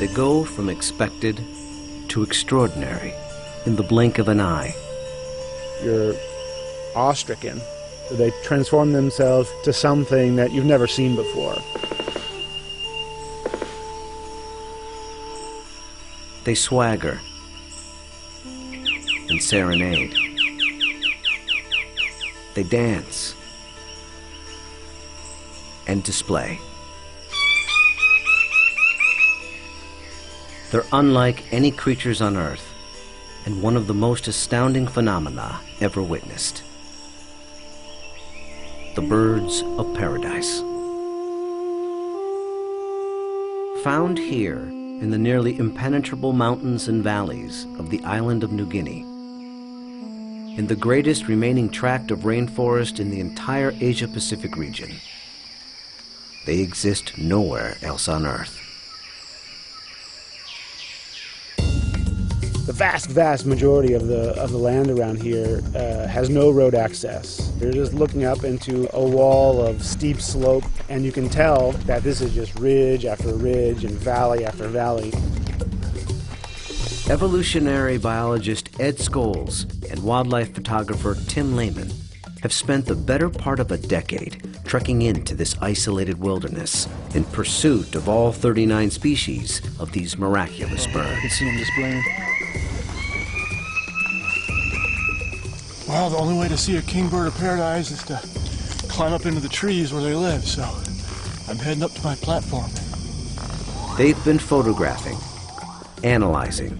They go from expected to extraordinary in the blink of an eye. You're awe-stricken. They transform themselves to something that you've never seen before. They swagger and serenade. They dance and display. They're unlike any creatures on Earth, and one of the most astounding phenomena ever witnessed. The birds of paradise. Found here in the nearly impenetrable mountains and valleys of the island of New Guinea, in the greatest remaining tract of rainforest in the entire Asia-Pacific region. They exist nowhere else on Earth. The vast majority of the land around here has no road access. You're just looking up into a wall of steep slope, and you can tell that this is just ridge after ridge and valley after valley. Evolutionary biologist Ed Scholes and wildlife photographer Tim Lehman have spent the better part of a decade trekking into this isolated wilderness in pursuit of all 39 species of these miraculous birds. You can see them displaying. Well, the only way to see a kingbird of paradise is to climb up into the trees where they live, so I'm heading up to my platform. They've been photographing, analyzing,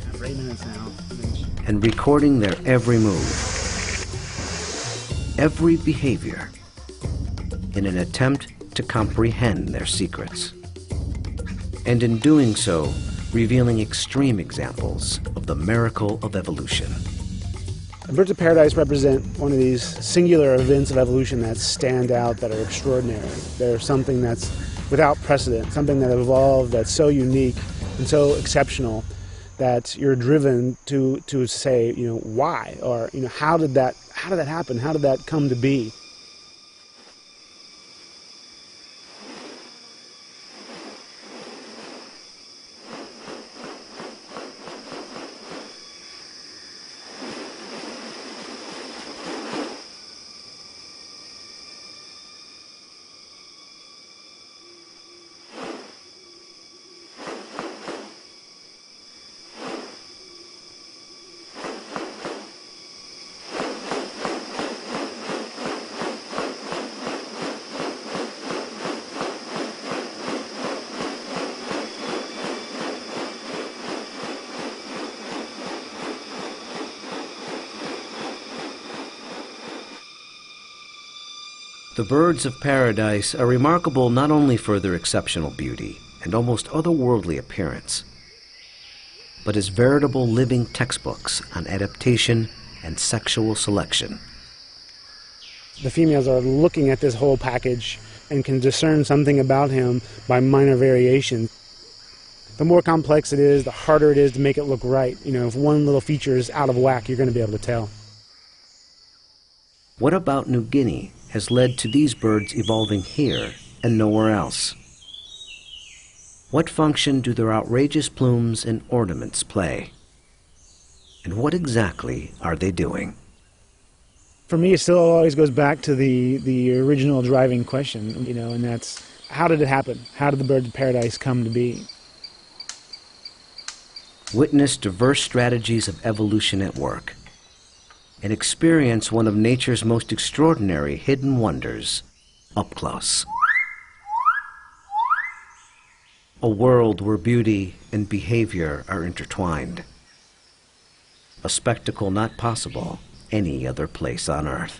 and recording their every move, every behavior, in an attempt to comprehend their secrets. And in doing so, revealing extreme examples of the miracle of evolution. Birds of paradise represent one of these singular events of evolution that stand out, that are extraordinary. They're something that's without precedent, something that evolved that's so unique and so exceptional that you're driven to say, why? Or, how did that happen? How did that come to be? The birds of paradise are remarkable not only for their exceptional beauty and almost otherworldly appearance, but as veritable living textbooks on adaptation and sexual selection. The females are looking at this whole package and can discern something about him by minor variation. The more complex it is, the harder it is to make it look right. If one little feature is out of whack, you're going to be able to tell. What about New Guinea has led to these birds evolving here and nowhere else? What function do their outrageous plumes and ornaments play? And what exactly are they doing? For me, it still always goes back to the original driving question, and that's, how did it happen? How did the birds of paradise come to be? Witness diverse strategies of evolution at work, and experience one of nature's most extraordinary hidden wonders up close. A world where beauty and behavior are intertwined. A spectacle not possible any other place on Earth.